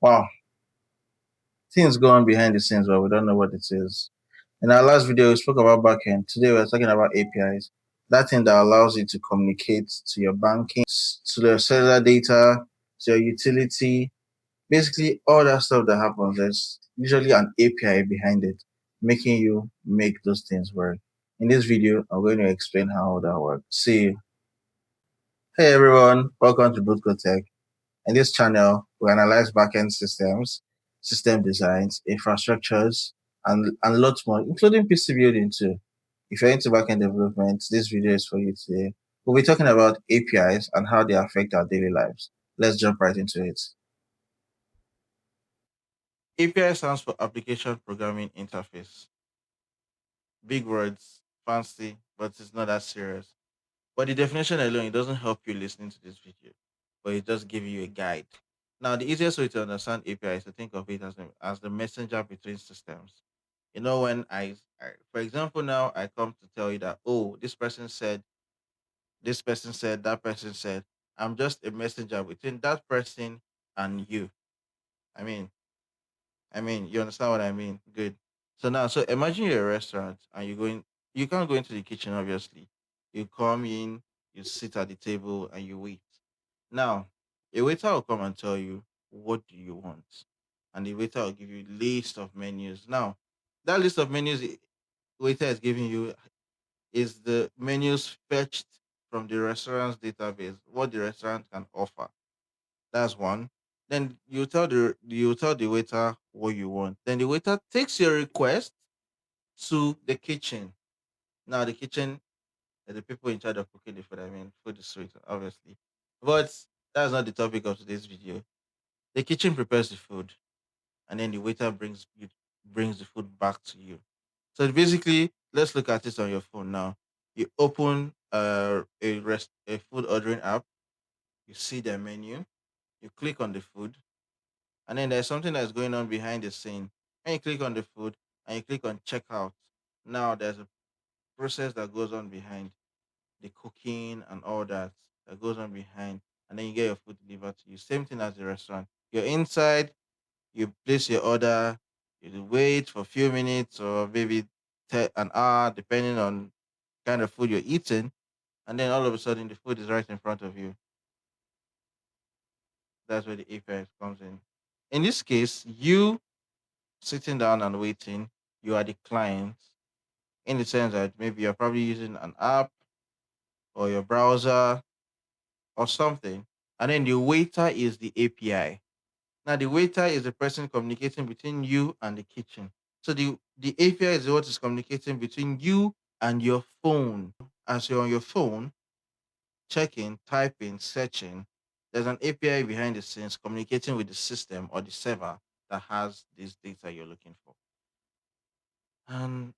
Wow, things go on behind the scenes, but we don't know what it is. In our last video, we spoke about backend. Today, we're talking about APIs. That thing that allows you to communicate to your banking, to the cellular data, to your utility, basically all that stuff that happens. There's usually an API behind it, making you make those things work. In this video, I'm going to explain how that works. See you. Hey everyone, welcome to Bootco Tech. In this channel, we analyze backend systems, system designs, infrastructures, and lots more, including PC building too. If you're into backend development, this video is for you today. We'll be talking about APIs and how they affect our daily lives. Let's jump right into it. API stands for Application Programming Interface. Big words, fancy, but it's not that serious. But the definition alone, it doesn't help you listening to this video, but it does give you a guide. Now, the easiest way to understand API is to think of it as the messenger between systems. You know, when for example, now I come to tell you that, oh, this person said, that person said, I'm just a messenger between that person and you. I mean, you understand what I mean? Good. So imagine you're a restaurant and you can't go into the kitchen, obviously. You come in, you sit at the table and you wait. Now, a waiter will come and tell you, what do you want? And the waiter will give you list of menus. Now, that list of menus the waiter is giving you is the menus fetched from the restaurant's database, what the restaurant can offer. That's one. Then you tell the waiter what you want. Then the waiter takes your request to the kitchen. Now the kitchen are the people in charge of cooking the food. I mean, food is sweet, obviously. But that's not the topic of today's video. The kitchen prepares the food, and then the waiter brings the food back to you. So basically, let's look at this on your phone now. You open a food ordering app. You see the menu. You click on the food, and then there's something that's going on behind the scene. When you click on the food and you click on checkout, now there's a process that goes on behind the cooking and all that goes on behind, and then you get your food delivered to you. Same thing as the restaurant. You're inside, you place your order, you wait for a few minutes or maybe an hour, depending on kind of food you're eating, and then all of a sudden the food is right in front of you. That's where the API comes in. In this case, you sitting down and waiting, you are the client in the sense that maybe you're probably using an app or your browser or something, and then the waiter is the API. Now, the waiter is the person communicating between you and the kitchen. So the API is what is communicating between you and your phone. As you're on your phone, checking, typing, searching, there's an API behind the scenes communicating with the system or the server that has this data you're looking for. And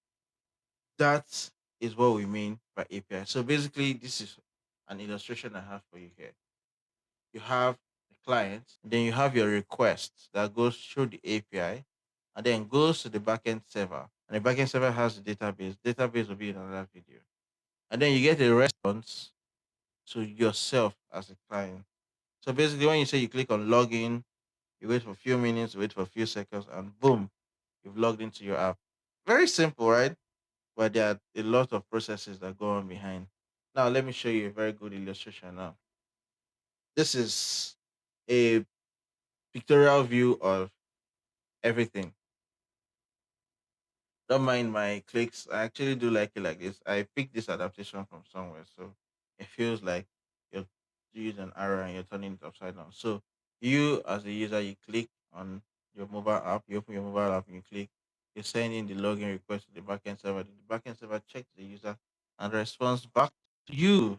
that is what we mean by API. So basically, this is an illustration I have for you here. You have the client, then you have your request that goes through the API and then goes to the backend server. And the backend server has the database. Database will be in another video. And then you get a response to yourself as a client. So basically, when you say you click on login, you wait for a few minutes, wait for a few seconds, and boom, you've logged into your app. Very simple, right? But there are a lot of processes that go on behind. Now, let me show you a very good illustration now. This is a pictorial view of everything. Don't mind my clicks. I actually do like it like this. I picked this adaptation from somewhere, so it feels like you're using an arrow and you're turning it upside down. So you as a user, you click on your mobile app, you open your mobile app and you click, you send in the login request to the backend server. The backend server checks the user and responds back to you,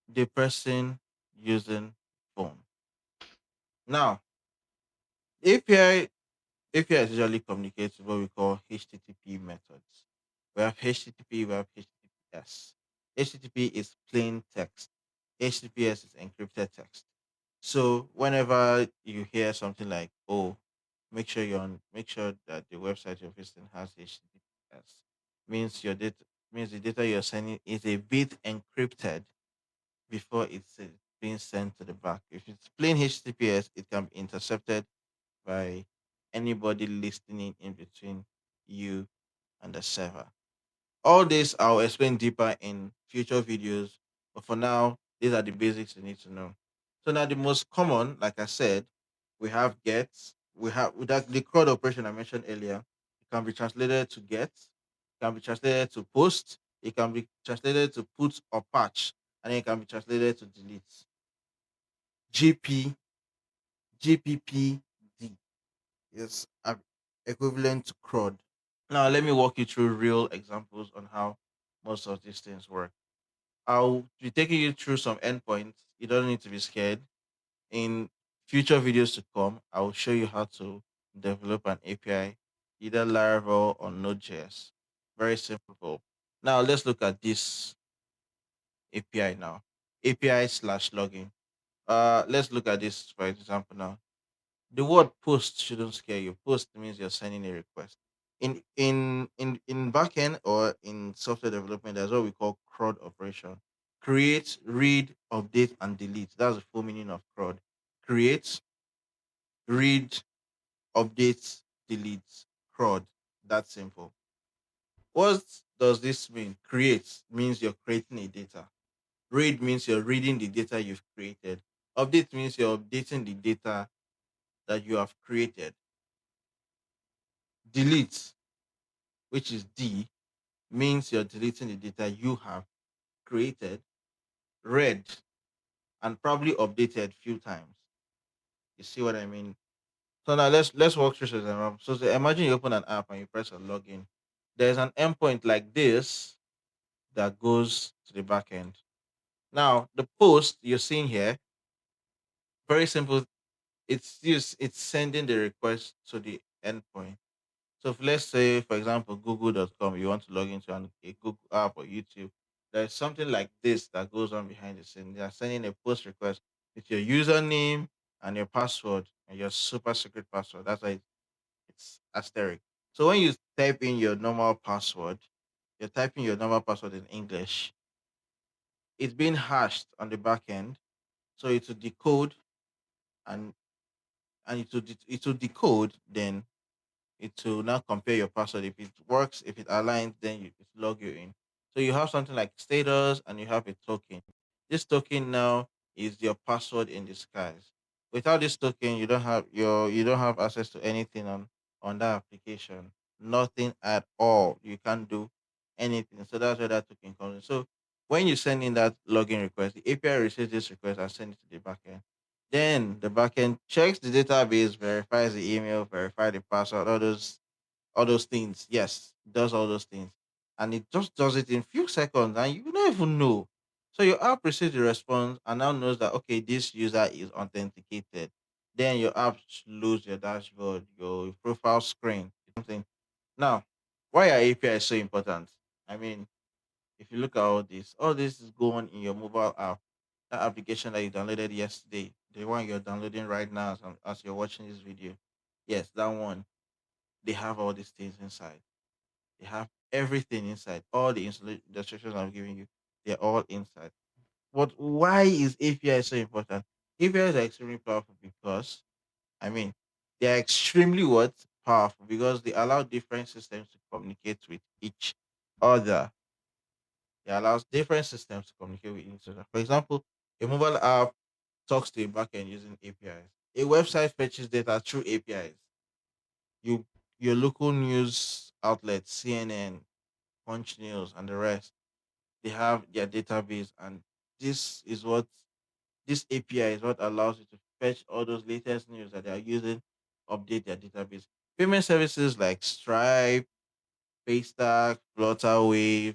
the person using phone. Now, API APIs usually communicate what we call HTTP methods. We have HTTP, we have HTTPS. HTTP is plain text. HTTPS is encrypted text. So whenever you hear something like, "Oh, make sure that the website you're visiting has HTTPS," means the data you're sending is a bit encrypted before it's sent. being sent to the back. If it's plain HTTPS, it can be intercepted by anybody listening in between you and the server. All this I'll explain deeper in future videos, but for now, these are the basics you need to know. So now the most common, like I said, we have get, we have with that the CRUD operation I mentioned earlier. It can be translated to get, it can be translated to post, it can be translated to put or patch, and then it can be translated to delete. GP, GPPD is equivalent to CRUD. Now let me walk you through real examples on how most of these things work. I'll be taking you through some endpoints. You don't need to be scared. In future videos to come, I will show you how to develop an API, either Laravel or Node.js. Very simple. Now let's look at this API now. API slash login. Let's look at this for example now. The word post shouldn't scare you. Post means you're sending a request. In backend or in software development, there's what we call CRUD operation. Create, read, update, and delete. That's the full meaning of CRUD. Create, read, update, delete. CRUD. That's simple. What does this mean? Create means you're creating a data. Read means you're reading the data you've created. Update means you're updating the data that you have created. Delete, which is D, means you're deleting the data you have created, read, and probably updated few times. You see what I mean? So now let's walk through this. So imagine you open an app and you press a login. There's an endpoint like this that goes to the back end. Now the post you're seeing here, very simple. It's sending the request to the endpoint. So if let's say, for example, google.com, you want to log into a Google app or YouTube, there's something like this that goes on behind the scene. They are sending a post request with your username and your password and your super secret password. That's why it's asterisk. So when you type in your normal password, you're typing your normal password in English. It's being hashed on the back end. So it will decode and it will decode, then it will now compare your password. If it works, if it aligns, then it log you in. So you have something like status and you have a token. This token now is your password in disguise. Without this token, you don't have access to anything on that application. Nothing at all. You can't do anything. So that's where that token comes in. So when you send in that login request, the API receives this request and sends it to the backend. Then the backend checks the database, verifies the email, verify the password, all those things. Yes, does all those things. And it just does it in few seconds and you don't even know. So your app receives the response and now knows that okay, this user is authenticated. Then your app loads your dashboard, your profile screen, something. Now, why are APIs so important? I mean, if you look at all this is going in your mobile app. That application that you downloaded yesterday, the one you're downloading right now as you're watching this video. Yes, that one. They have all these things inside. They have everything inside. All the the instructions I'm giving you, they're all inside. But why is API so important? APIs are extremely powerful because, I mean, they are extremely what? Powerful because they allow different systems to communicate with each other. It allows different systems to communicate with each other. For example, a mobile app talks to a backend using APIs. A website fetches data through APIs. You your local news outlets, CNN, Punch News, and the rest, they have their database, and this is what this API is what allows you to fetch all those latest news that they are using, update their database. Payment services like Stripe, Paystack, Flutterwave,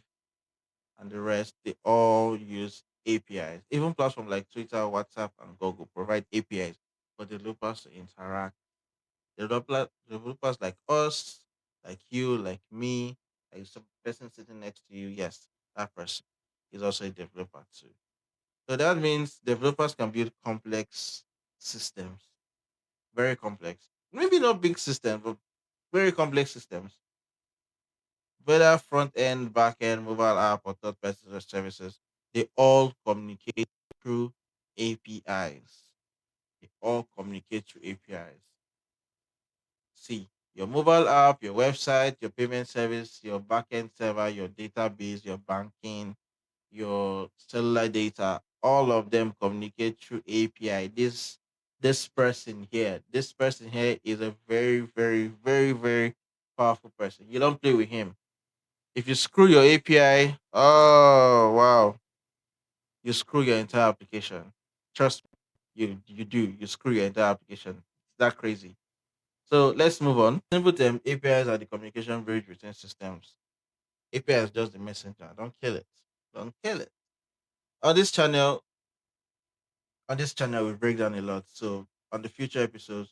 and the rest, they all use APIs. Even platforms like Twitter, WhatsApp, and Google provide APIs for developers to interact. Developers like us, like you, like me, like some person sitting next to you, yes, that person is also a developer too. So that means developers can build complex systems, very complex. Maybe not big systems, but very complex systems. Whether front end, back end, mobile app, or third party services, they all communicate through. APIs. They all communicate through APIs. See, your mobile app, your website, your payment service, your backend server, your database, your banking, your cellular data, all of them communicate through API. This person here is a very, very, very, very powerful person. You don't play with him. If you screw your API, oh wow, you screw your entire application. Trust me, you do. You screw your entire application. It's that crazy. So let's move on. Simple term, APIs are the communication bridge between systems. API is just the messenger. Don't kill it. Don't kill it. On this channel, we break down a lot. So on the future episodes,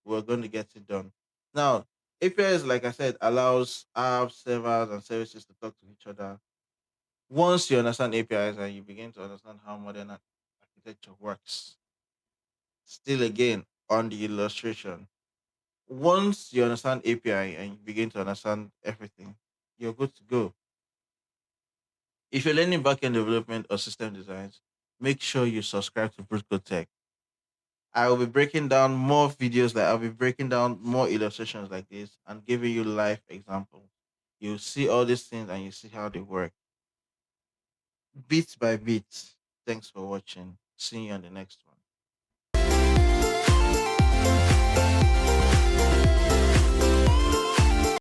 we're going to get it done. Now, APIs, like I said, allows apps, servers, and services to talk to each other. Once you understand APIs and you begin to understand how modern architecture works, still again on the illustration. Once you understand API and you begin to understand everything, you're good to go. If you're learning backend development or system designs, make sure you subscribe to Brutco Tech. I will be breaking down more videos I'll be breaking down more illustrations like this and giving you live examples. You'll see all these things and you see how they work bit by bit. Thanks for watching. See you on the next one.